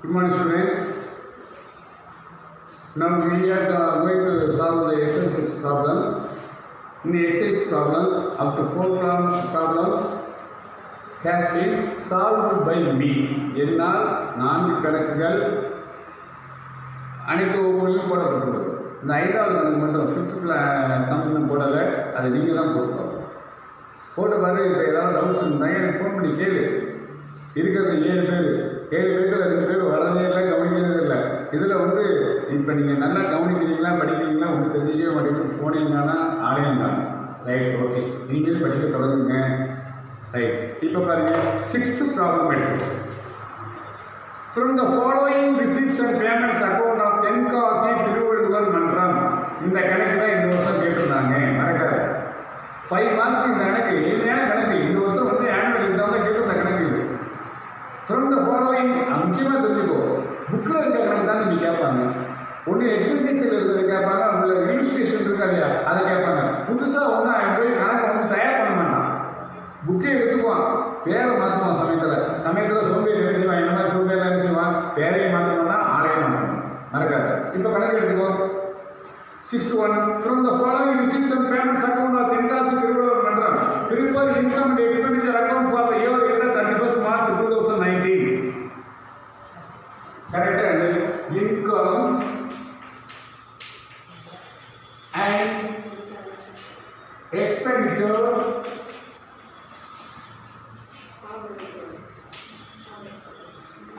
Good morning, students. Now we are going to solve the exercise problems. In the exercise problems, up to 4 problems has been solved by me. என்னால் 4 கணக்குகள் அனைத்து ஒவ்வொன்றும் போடப்பட்டுள்ளது. இந்த 5வது கணக்கு மட்டும் 5th சம் போடலை, அது நீங்கள் தான் போட்டோம். போட்டு பாருங்க. இப்போ ஏதாவது டவுட்ஸ் இருந்தாங்க எனக்கு ஃபோன் பண்ணி கேளு. இருக்கிறது 7 பேர், 7 பேரில் 2 பேர் வரதே இல்லை, கவனிக்கிறதே இல்லை. இதில் இப்போ நீங்கள் நல்லா கவனிக்கிறீங்களா படிக்கிறீங்களா உங்களுக்கு தெரிஞ்சிக்கவே மாட்டேங்குது. போனீங்கன்னா ஆலயம் தான். ரைட், ஓகே, நீங்கள் படிக்க தொடங்குங்க. ரைட், இப்போ பாருங்கள் 6th ப்ராப்ளம் எடுத்து. From the following receipts and payments account of Tenkasi Thiruvalluvar மன்றம். இந்த கணக்கு தான் இந்த வருஷம் கேட்டிருந்தாங்க, மறக்காது. 5 மார்க்ஸ் இந்த கணக்கு, எளிமையான கணக்கு. இந்த வருஷம் ஆனுவல் எக்ஸாமில் கேட்டிருந்த கணக்கு இது. ஃப்ரம் த ஃபாலோயிங், முக்கியமாக தெரிஞ்சுக்கோ, புக்கில் இருக்கிற கணக்கு தான் நீங்கள் கேட்பாங்க. ஒன்று எக்ஸசைஸில் இருக்கிறத கேட்பாங்க, உங்களை இலுஸ்ட்ரேஷன் இருக்கா இல்லையா அதை கேட்பாங்க. புதுசாக அவன் போய் கணக்கை தயார் பண்ண மாட்டான். புக்கே எடுத்துக்குவான், பேரை மாற்றுவான். சமயத்தில் சோம்பேறி என்ன செய்வான், என்ன மாதிரி சோம்பேறி என்ன செய்வான், பேரையை மாற்ற மாட்டான், ஆளையே மாற்றணும். மறக்காது. இப்போ கணக்கு எடுத்துக்கோ. 6th one, from the following receipts and payments account of Tenkasi Thiruvalluvar மன்றம், prepare income and expenditure account for the year ended 31st March 2019. Correct? Income and expenditure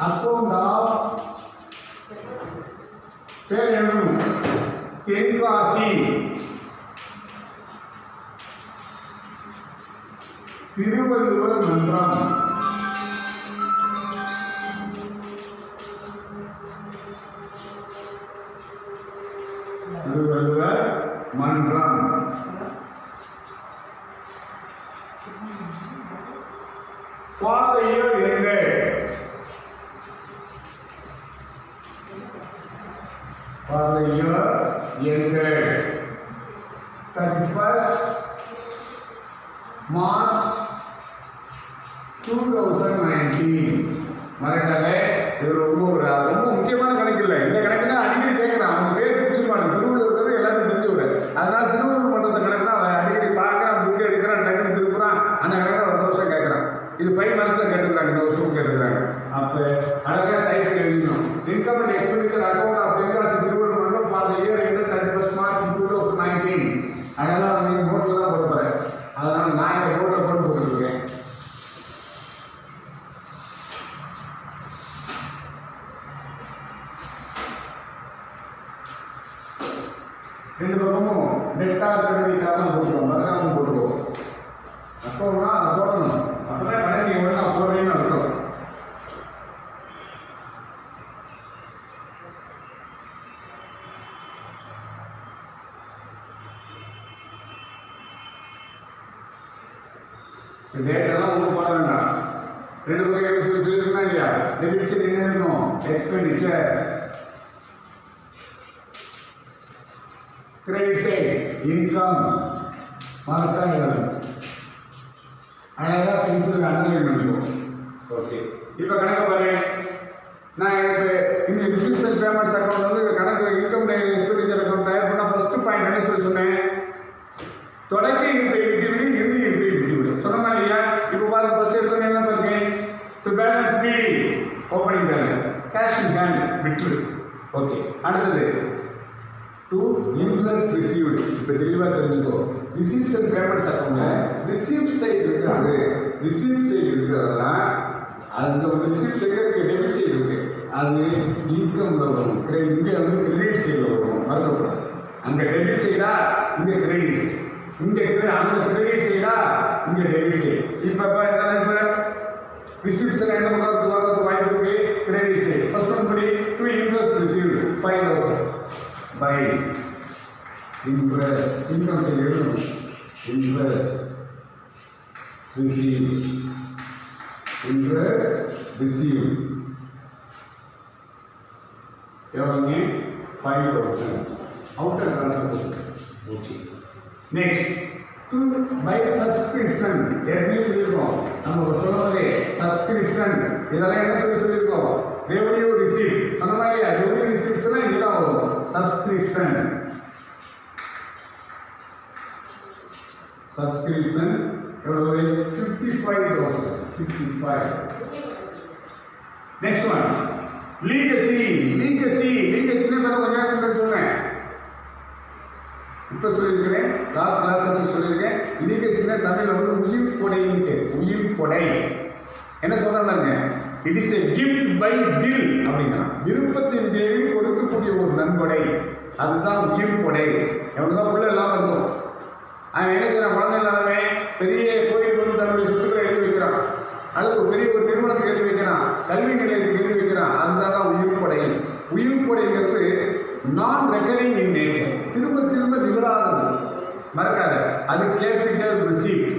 account of Tenkasi Thiruvalluvar மன்றம். திருவள்ளுவர் மன்றம் for the year ended. For the year ended 31st March 2019. மறக்காதே, இது ரொம்ப முக்கியமான கணக்கு இல்லை. இந்த கணக்கு தான் அடிக்கடி கேட்குறான். அவங்க பேர் பிடிச்சிருப்பாங்க. திருவள்ளுவர் எல்லாத்தையும் தெரிஞ்சு. அதனால திருவள்ளுவர் மன்றத்தை கணக்கு தான் அவன் அடிக்கடி பார்க்குறான், புக் எடுக்கிறான், டக்குனு திருப்புறான். அந்த கணக்கு தான் வருஷம் கேட்குறான். இது 5 மார்க்ஸ் தான் கேட்டுக்கிறாங்க, இந்த வருஷம் கேட்டுக்கிறாங்க. அப்போ அழகாக டைட்டில் எழுதணும். Income and expenditure account of Tenkasi Thiruvalluvar Mandram for the year ended 31st March 2019. அதெல்லாம் நீங்கள் போர்டில் தான் போட்டு போகிறேன். அதனால் நான் இந்த போர்டில் போட்டுருக்கேன். ரெண்டு பக்கமும் டெட்டாக கிரெடிட்டாக தான் போட்டுருவோம், மறக்காமல் போட்டுருவோம். அக்கௌண்ட்னா அதை போடணும். அப்போதான் கணக்கு எவ்வளோ நான் போடுறேன்னு அர்த்தம். டேட்டெல்லாம் ஒன்றும் போட வேண்டாம். 2 பக்கம் சொல்லியிருக்கா இல்லையா? டெபிட் சைடு என்ன இருக்கணும்? எக்ஸ்பெண்டிச்சர். Credit side income. மறக்கா எழுதணும். அழகாக ஃபின்ஸுக்கு அண்டர்லைன் பண்ணிக்குவோம். ஓகே, இப்போ கணக்கு பாரு. நான் எனக்கு இந்த ரிசிப்ட்ஸ் அண்ட் பேமெண்ட்ஸ் அக்கௌண்ட் கணக்கு இன்கம் எக்ஸ்பெண்டிச்சர் அக்கௌண்ட் தயார் பண்ணால் ஃபஸ்ட்டு பாயிண்ட் என்ன சொன்னேன்? தொடக்க இருப்பை விட்டுவிடு, இறுதி இருப்பை விட்டுவிடு. சொன்னமா இல்லையா? இப்போ பாருங்க, ஃபர்ஸ்ட் எடுத்தோன்னே என்ன பாருங்க, டு பேலன்ஸ் பிடி opening balance, cash in hand விட்டுவிடு. ஓகே, அடுத்தது டு இன்ட்ரெஸ்ட் ரிசீவ்டு. இப்போ தெளிவாக தெரிஞ்சுக்கோ. ரிசீப்ட்ஸ் அண்ட் பேமெண்ட்ஸ் அக்கௌண்ட்டில் ரிசீப்ட் சைடு இருக்கிறது. ரிசீப்ட் சைடு இருக்கிறதெல்லாம் அந்த ரிசீப்ட் சைடு டெபிட் சைடு இருக்கு, அது இன்கம்ல வரும். இங்கே கிரெடிட் சைடில் வரும், மறக்கக்கூடாது. அங்கே டெபிட் சைடா, இங்கே கிரெடிட்ஸ். இங்கே இருக்கிற அந்த கிரெடிட் சைடா, இங்கே டெபிட் சைடு. இப்போ ரிசீப்ட்ஸ் என்ன பண்ணுறது வரது வாய்ப்பு இருக்கு, கிரெடிட் சைடு. ஃபர்ஸ்ட் ஒன் படி to interest received 5,000 by interest. Income side எழுதணும். இன்ட்ரெஸ்ட் ரிசீவ், இன்ட்ரெஸ்ட் ரிசீவ் எவ்வளோங்க? 5,000 outer transfer. Okay, next to by subscription. ஏற்கனவே சொல்லியிருக்கோம் நம்ம சொல்லும்போதே சப்ஸ்கிரிப்ஷன் இதெல்லாம் என்ன சொல்லியிருக்கோம்? ரெவன்யூ ரிசீவ் சொன்ன மாதிரி ரெவன்யூ ரிசீவ்ஸ்னா இங்கே தான் வரும். சப்ஸ்கிரிப்ஷன் எவ்வளவு 55,000 55. நெக்ஸ்ட் ஒன் லீகசின்னு கொஞ்சம் நேரம் சொன்னேன். இப்போ சொல்லியிருக்கிறேன், லாஸ்ட் கிளாஸஸ் சொல்லியிருக்கேன். லீகசின்னா தமிழில் வந்து உயிர் கொடை. என்ன சொல்றாங்க? It is a gift by will அப்படின்னா விருப்பத்தின் பேரில் கொடுக்கக்கூடிய ஒரு நன்கொடை, அதுதான் உயிர் கொடை. எவ்வளோதான் உள்ள இல்லாமல் இருக்கும். அவன் என்ன செய்யறான்? குழந்தை இல்லாதவன் பெரிய கோயிலுக்கு வந்து தன்னுடைய சொத்துக்களை எழுதி வைக்கிறான், அல்லது ஒரு பெரிய ஒரு நிறுவனத்துக்கு எழுதி வைக்கிறான், கல்வி நிலையத்துக்கு எழுதி வைக்கிறான். அதுதான் உயிர் கொடை. உயிர் கொடைங்கிறது நான் ரெக்கரிங் இன் நேச்சர், திரும்ப திரும்ப நிகழாதது, மறக்காத. அது கேபிட்டல் ரிசீப்ட்.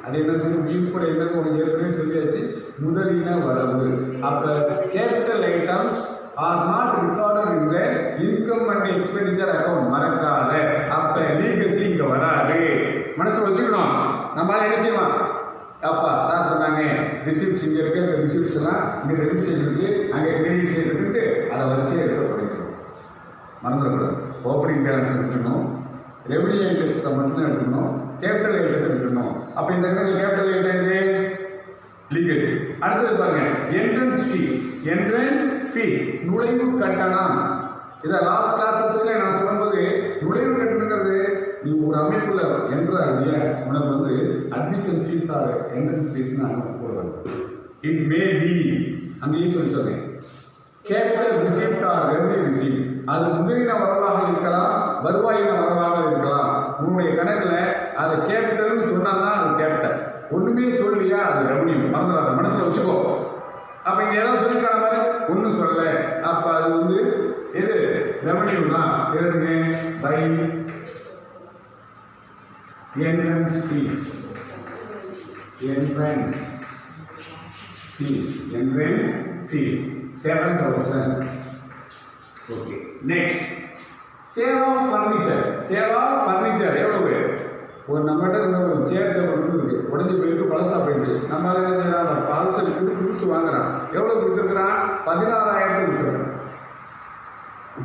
அது என்னது? உயிர் கொடை என்னது உனக்கு ஏற்கனவே சொல்லியாச்சு, முதலீன வரவு. அப்போ capital items are not recorded in the income and expenditure account, மறக்காத. அப்போ லீகசி இங்கே வராது, மனசில் வச்சுக்கணும். நம்ம என்ன செய்வோம்? அப்பா சார் சொன்னாங்க ரிசிப்ட்ஸ் இங்கே இருக்குது, அந்த ரிசிப்ட்ஸ் எல்லாம் இங்கே டெபிட் சைடு இருக்குது, அங்கே கிரெடிட் சைடு இருக்குன்ட்டு அதை வரிசையாக எடுத்து படிக்கணும். மறந்துடக்கூடாது. ஓப்பனிங் பேலன்ஸ் எடுத்துக்கணும், ரெவன்யூ ஐட்டத்தை மட்டும்தான் எடுத்துக்கணும், கேபிட்டல் ஐட்டத்தை எடுத்துக்கணும். அப்போ இந்த இடத்துல கேபிட்டல் ஐட்டம் இது லீகசி. அடுத்தது பாருங்க, என்ட்ரன்ஸ் ஃபீஸ் நுழைவு கட்டணம். இதை லாஸ்ட் கிளாஸஸ்ல நான் சொல்லும்போது நுழைவு கட்டணங்கிறது நீ ஒரு அமைப்புல என்றாரிய உனக்கு வந்து அட்மிஷன் ஃபீஸ் ஆக என்ட்ரன்ஸ் ஃபீஸ்னு போடுவாங்க. இட் மே பி அங்கேயும் சொன்னேன். Capital receipt or revenue receipt, அது முதலீன வரவாக இருக்கலாம், வருவாயின வரவாக இருக்கலாம். உன்னுடைய கணக்கில் அது கேபிட்டல்னு சொன்னாதான் அது கேபிட்டல், ஒன்றுமே சொல்லலையா அது ரெவன்யூ. மறந்துடாத, மனசில் வச்சுக்கோ. அப்போ இங்கே ஏதாவது சொல்லியிருக்காங்க மாதிரி ஒன்றும் சொல்லலை, அப்போ அது வந்து எது ரெவன்யூ தான். எழுதுங்க, by entrance fees 7,000. Okay, next sale of furniture எவ்வளவு? ஒரு நம்மகிட்ட இருந்த ஒரு சேர் டேபிள் இருக்கு, உடஞ்சி போயிருக்கு, பழசா போயிடுச்சு. நம்ம என்ன செய்யறான்? பழசு புதுசு வாங்குறான். எவ்வளவு கொடுத்துருக்கிறான்? 16,000 கொடுத்துருக்கான்.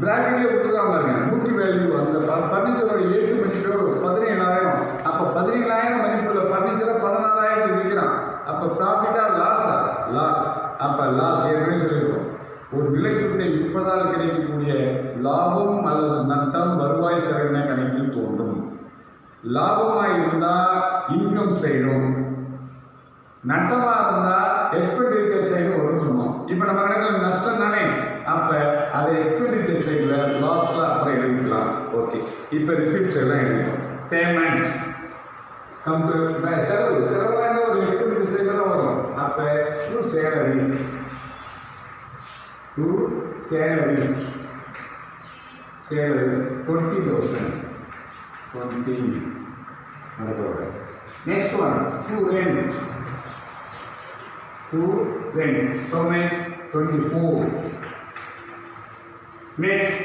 பிராக்கெட்லேயே கொடுத்துருக்காங்க பாருங்க, நூற்றி வேல்யூ. அந்த ஃபர்னிச்சரோட 8 மதிப்பு 17,000. அப்போ 17,000 மதிப்புள்ள ஃபர்னிச்சரை 16,000 விற்கிறான். அப்போ ப்ராஃபிட்டா லாஸா? லாஸ். அப்போ லாஸ் ஏற்கனவே சொல்லியிருக்கோம். ஒரு விலை சொத்தை விற்பதால் கிடைக்கக்கூடிய லாபம் அல்லது நட்டம் வருவாய் செலவின கணக்கில் தோன்றும். லாபமாக இருந்தால் இன்கம் சைடும், நட்டமாக இருந்தால் எக்ஸ்பெண்டிச்சர் சைடு வரும்னு சொன்னோம். இப்போ நம்ம கணக்கில் நஷ்டம் தானே, அப்போ அதை எக்ஸ்பெண்டிச்சர் சைடில் லாஸ்ட்டில் அப்புறம் எழுதிக்கலாம். ஓகே, இப்போ ரிசிப்ட்ஸ் எல்லாம் எழுதிட்டோம். பேமெண்ட்ஸ் செலவான ஒரு எக்ஸ்பெண்டிச்சர் சைடில் தான் வரும். அப்போ two salaries 20,000. Next one, to rent. So much 24. Next,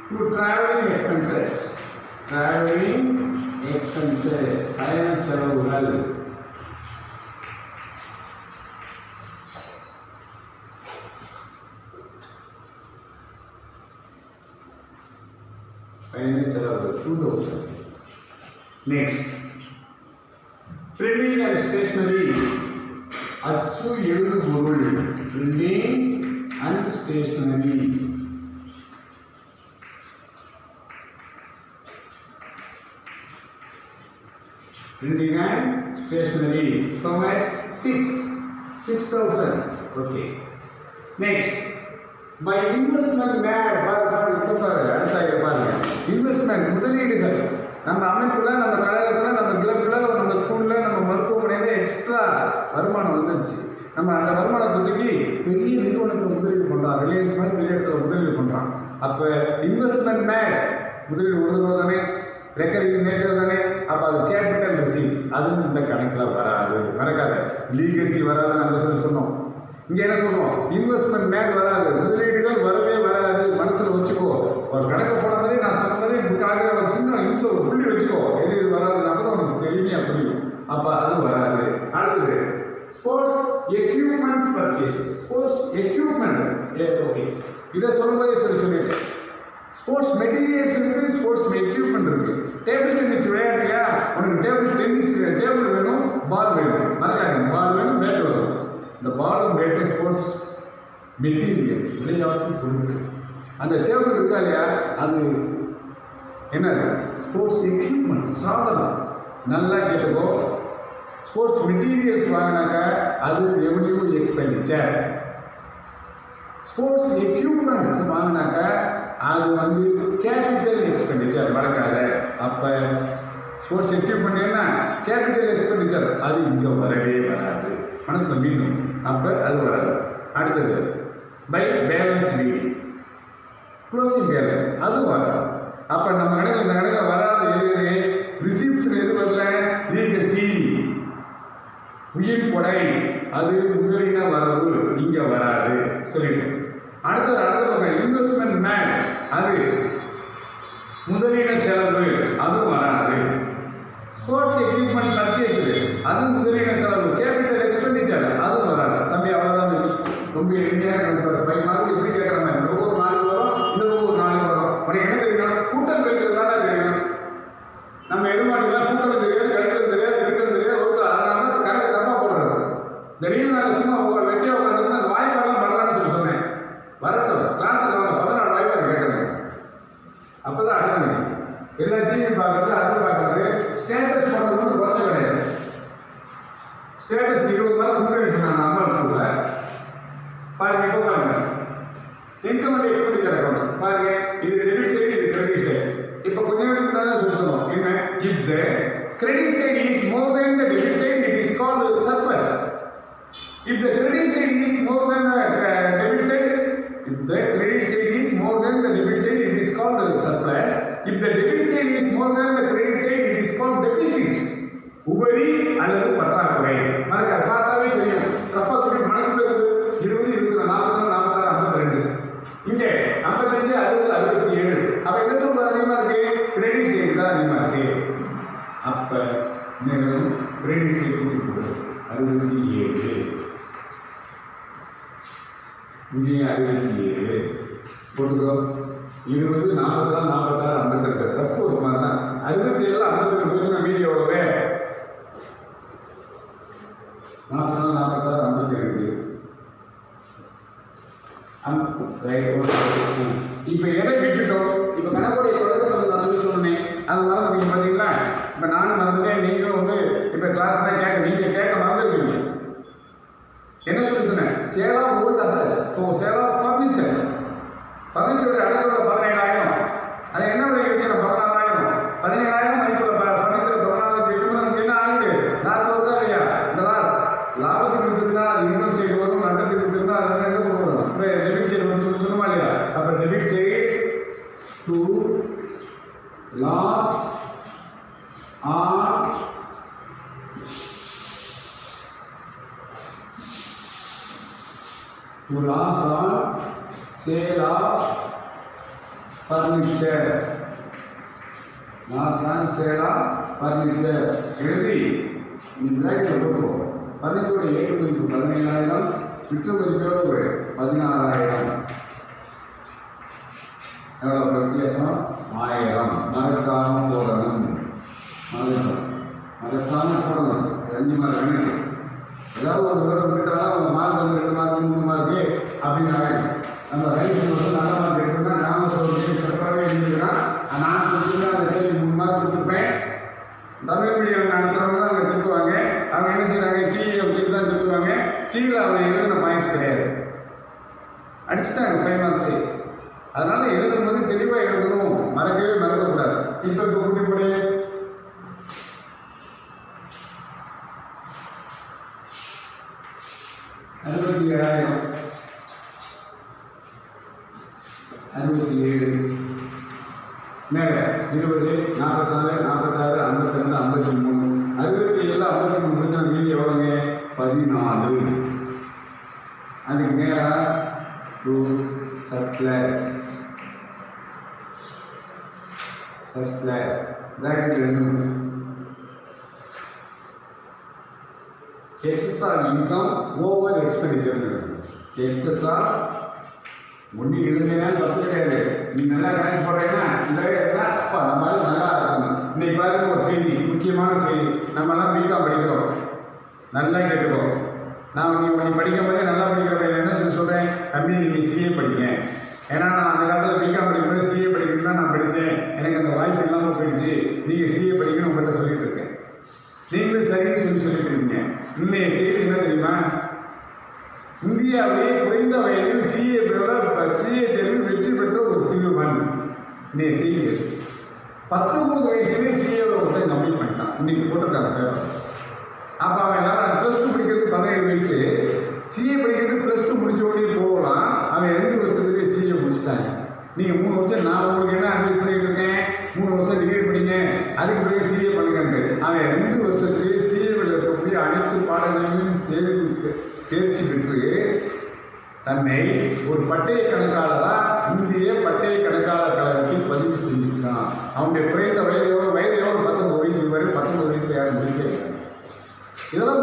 to traveling expenses. பயண செலவுகள். பயண செலவு 2,000. Next, printing and stationery. அச்சு எழுது பொருள். printing and stationery. Printing and stationery. So much 6,000. Okay. Next, by investment made. Investment முதலீடுகள். நம்ம அமைப்புல, நம்ம கழகத்தில், நம்ம கிளப்பில், நம்ம ஸ்கூலில், நம்ம மருத்துவமனையில் எக்ஸ்ட்ரா வருமானம் வந்துருச்சு. நம்ம அந்த வருமானத்தை தூக்கி பெரிய நிறுவனத்தில் முதலீடு பண்ணுறோம், ரிலையன்ஸ் மாதிரி பெரிய இடத்துல முதலீடு பண்ணுறோம். அப்போ இன்வெஸ்ட்மெண்ட் மேட் முதலீடு உருவாக தானே, ரெக்கரிங் நேச்சர் தானே. அப்போ அது கேபிட்டல் ரிசீவ், அதுவும் இந்த கணக்கில் வராது. மறக்காத, லீகசி வராதுன்னு நம்ம சொன்னோம். இங்கே என்ன சொல்லுவோம்? இன்வெஸ்ட்மெண்ட் மேட் வராது, முதலீடுகள் வரவே வராது. மனசில் வச்சுக்கோ. ஒரு கணக்கு போனதே நான் சொன்னதே இதுக்காக ஒரு சின்ன இன்னும் ஒரு புள்ளி வச்சுக்கோ. எது இது வராதுன்னா கூட உனக்கு தெளிமையாக புரியும். அப்போ அது வராது. அடுத்தது, sports equipment purchase, sports equipment. Okay, இதை சொல்லும்போது சொல்லிட்டேன். ஸ்போர்ட்ஸ் மெட்டீரியல்ஸ் இருக்குது, ஸ்போர்ட்ஸ் எக்யூப்மெண்ட் இருக்குது. டேபிள் டென்னிஸ் விளையாடுறியா, உனக்கு டேபிள் வேணும், பால் வேணும். மறக்காது, பால் வேணும், பேட் வேணும். இந்த பாலும் பேட்டும் ஸ்போர்ட்ஸ் மெட்டீரியல்ஸ், விளையாட்டு பொருட்கள். அந்த டேபிள் இருக்கா இல்லையா, அது என்னது? ஸ்போர்ட்ஸ் எக்யூப்மெண்ட், சாதனம். நல்லா கேட்டுக்கோ. ஸ்போர்ட்ஸ் மெட்டீரியல்ஸ் வாங்கினாக்கா அது ரெவன்யூ எக்ஸ்பெண்டிச்சர். ஸ்போர்ட்ஸ் எக்யூப்மெண்ட்ஸ் வாங்கினாக்கா அது கேபிட்டல் எக்ஸ்பெண்டிச்சர். மறக்காத. அப்போ ஸ்போர்ட்ஸ் எக்யூப்மெண்ட் என்ன? Capital expenditure. அது இங்கே வரவே வராது, மனசில் மீண்டும். அப்போ அது வராது. அடுத்தது by balance meeting, closing balance, அது வராது. அப்போ நம்ம கடையில் இந்த கடையில் வராது எது? ரிசிப்ட்ஸ் எது வரல? லீகசி, உயிர் கொடை, அது முதலின வரவு இங்கே வராது சொல்லிட்டு. அடுத்த இன்வெஸ்ட்மெண்ட் மேன், அது முதலீடு செலவு, அதுவும் வராது. ஸ்போர்ட்ஸ் எக்யூப்மெண்ட் பர்ச்சேஸ், அது முதலீடு செலவு, கேபிட்டல் எக்ஸ்பெண்டிச்சர், அதுவும் வராது. தம்பி அவ்வளோதான். ரொம்ப எளிமையாக 5 மார்க்ஸ் எப்படி கேட்குறாங்க? ஒவ்வொரு 4 வரும், இந்த ஒவ்வொரு 4 வரும். உனக்கு என்ன தெரியும்? கூட்டம் இருக்கிறதுனால தெரியும். நம்ம எடுமாடிக்கலாம், கூட்டம் தெரியாது, கழுத்தம் தெரியாது, இருக்கிறது தெரியாது, ஒருத்தர் அதனால கணக்கு தப்பாக போடுறது. இந்த லீவு நாள் சும்மா வெட்டியாக உட்காந்துருந்தா அந்த வாய்ப்பெல்லாம் படுறான்னு சொன்னேன். வரட்டும், கிளாஸுக்கு வாங்க, 14 வாய்ப்பாக கேட்குறேன். அப்போ தான் அடங்கு. எல்லா டிவி பார்க்குறது, அது பார்க்குறது, ஸ்டேட்டஸ் போடுறது மட்டும் குறைஞ்ச கிடையாது. ஸ்டேட்டஸ் 20 நாள் முன்னாடி சொன்னாங்க அம்மா ஸ்கூலில். பாருங்க, இப்போ பாருங்க, இன்கம் அண்ட் எக்ஸ்பெண்டிச்சர் அக்கௌண்ட் பாருங்க. இது டெபிட் சைடு, இது கிரெடிட் சைடு. இப்போ கொஞ்சம் நேரம் சொல்லணும் என்ன? If the credit side is more then the debit side, it is called surplus. If the credit side is more then the debit side, if the credit side is more than the debit side, it is called surplus. If the debit side is more than the credit side, it is called deficit. உபரி அல்லது பற்றாக்குறை. மறக்க பார்த்தாவே தெரியும். Rafah சொல்லி மனசுல 20, 20, 40, 46, 52. இங்கே 55, 60, 67. அப்ப என்ன சொல்றது? அதிகமா இருக்கு, கிரெடிட் சைடு தான் அதிகமா இருக்கு. அப்ப மேலும் கிரெடிட் சைடு கூட்டி 67, இங்கே 67 போட்டுக்கோ. 20, 40, 46, 52. ரஃப் ஒரு மாதிரி தான். 67, 52 போச்சுன்னா மீதி எவ்வளவு? 40, 46, 52. இப்போ எதை விட்டுட்டோம்? இப்போ கணக்குடைய தொடக்கத்தில் நான் சொன்னேன், அது மறந்துட்டீங்க பார்த்தீங்களா? இப்போ நானும் மறந்துட்டேன், நீங்களும் இப்போ கிளாஸ் தான் நீங்கள் கேட்க மறந்துருக்கீங்க. என்ன சொல்லி சொன்னேன்? Sale of old assets, sale of furniture. ஃபர்னிச்சருடைய அடக்கோட 17,000. அது என்ன விலை விற்கிறோம்? 16,000. 17,000 மதிப்புள்ள ஃபர்னிச்சர் 14,000 விற்கும்போது நமக்கு என்ன ஆகுது? லாஸ் வருதா இல்லையா? இந்த லாபத்துக்கு விற்றுருந்தா அது இன்கம் சைடு வரும், நட்டத்துக்கு விற்றுருந்தா அது எங்கே போகணும்? இப்போ டெபிட் சைடு வந்து சொல்லுமா இல்லையா? அப்போ debit side to loss on to loss on sale of furniture. Loss on sale of furniture. எழுதி பிராக்கெட்ல போட்டுக்கோ. ஃபர்னிச்சரோட ஏற்று மதிப்பு 17,000, விற்று மதிப்போடு 16,000. எவ்வளோ வித்தியாசம்? 1000. மறக்காம போடணும். மறக்காம போடணும். 5 மார்க் கணக்கு. ஏதாவது ஒரு விவரம் விட்டாலும் அவங்க மாதம் 2 மார்க் 3 மார்க்கு அப்படின்னு நம்ம ரைட் நல்ல மார்க் எடுத்துனா நாம சிறப்பாகவே எழுதிக்கிறான். நான் கொடுத்துருந்தா அந்த கேள்வி 3 மார்க் கொடுத்துருப்பேன். தமிழ் மீடியம் நடத்துறவங்க தான் அவங்க திருத்துவாங்க. அவங்க என்ன செய்யறாங்க? கீழே வச்சுட்டு தான் திருத்துவாங்க. கீழே அவங்க எழுதின பாயிண்ட்ஸ் கிடையாது, அடிச்சுட்டாங்க 5 மார்க்ஸு. அதனால எழுதும்போது தெளிவாக எழுதணும், மறக்கவே மறக்கக்கூடாது. இப்போ குட்டி போடு. $67,000, 67 மேலே 20, 44, 46, 52, 53. 67, 53 முடிச்சா மீதி எவ்வளோங்க? 14. அதுக்கு நேராக டு சர்ப்ளஸ். பிராக்கெட் எழுதணும். Excess income over expenditure. Excess ஒன்று எழுதுனா தப்பு கிடையாது. நீ நல்லா கணக்கு போடுறீங்கன்னா இந்த அப்பா நம்மளால நல்லா இருக்கணும். இன்னைக்கு பாருங்க ஒரு செய்தி, முக்கியமான செய்தி. நம்மலாம் பிகாம் படிக்கிறோம், நல்லா கேட்டுக்கிறோம். நான் நீ படிக்கும் போதே நல்லா படிக்கிறவங்க என்ன சொல்கிறேன், தம்பி நீங்கள் சிஏ படிங்க. ஏன்னா நான் அந்த காலத்தில் பிகாம் படிக்கும்போது சிஏ படிக்கணும்னா நான் படித்தேன், எனக்கு அந்த வாய்ப்பு இல்லாமல் போயிடுச்சு, நீங்கள் சிஏ படிக்கணும்னு உங்கள்கிட்ட சொல்லிட்டு இருக்கேன். நீங்களும் சரின்னு சொல்லிட்டு இருக்கீங்க. இன்னைய செய்தி என்ன தெரியுமா, இந்தியாவிலே குறைந்த வயதில் சிஏ தேர்வில் வெற்றி பெற்ற ஒரு சிறுவன். இன்னைய செய்தி 19 வயசுலேயே சிஏவை ஒருத்தன் கம்ப்ளீட் பண்ணிட்டான். இன்னைக்கு போட்டிருக்காங்க பேப்பர். அப்போ அவன் எல்லாரும் +2 படிக்கிறது 17 வயசு, சிஏ படிக்கிறது +2 முடிச்ச உடனே போகலாம். அவன் 2 வருஷத்துலேயே சிஏ முடிச்சிட்டாங்க. நீங்கள் 3 வருஷம், நான் உங்களுக்கு என்ன அட்வைஸ் பண்ணிட்டு இருக்கேன், 3 வருஷம் டிகிரி படிங்க, அதுக்கு பிறகு சிஏ பண்ணுங்கன்ட்டு. அவன் 2 வருஷத்துலேயே சிஏவில் இருக்கக்கூடிய அனைத்து பாடங்களையும் தேர்ச்சி பெற்று தன்னை ஒரு பட்டய கணக்காளராக இந்திய பட்டய கணக்காளர் கழகத்தில் பதிவு செஞ்சுருக்கான். அவனுடைய குறைந்த வயது எவ்வளோ 19 வயசு வரை. 19 வயசுல யாரும் முடிக்கவே இல்லை. இதெல்லாம்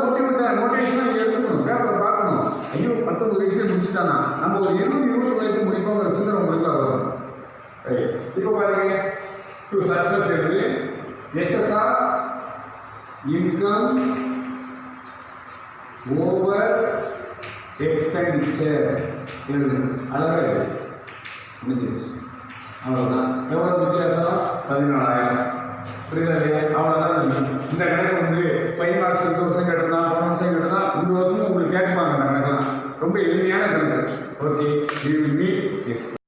மோட்டிவேஷனாக எடுத்துக்கணும், பேப்பரை பார்க்கணும். ஐயோ 19 வயசுலேயே முடிச்சுட்டானா, நம்ம ஒரு 20 வயசு முடிப்போங்கிற சிந்தனை உங்களுக்கு வரும். இப்போ பாருங்க, டு சர்ப்ளஸ் எழுது எக்ஸஸ் இன்கம் ஓவர் எக்ஸ்பெண்டிச்சர் எழுது. அழகாக முடிஞ்சிருச்சு. அவ்வளோதான். எவ்வளோ வித்தியாசம்? 14,000. புரியுதா இல்லையா? அவ்வளோதான். இந்த கணக்கு வந்து 5 மார்க்ஸ் 2 வருஷம் கேட்டதான், 1 வருஷம் கேட்டதான், 2 வருஷமும் உங்களுக்கு கேட்பாங்க. அந்த கணக்கெல்லாம் ரொம்ப எளிமையான கணக்கு. Okay, we will meet next.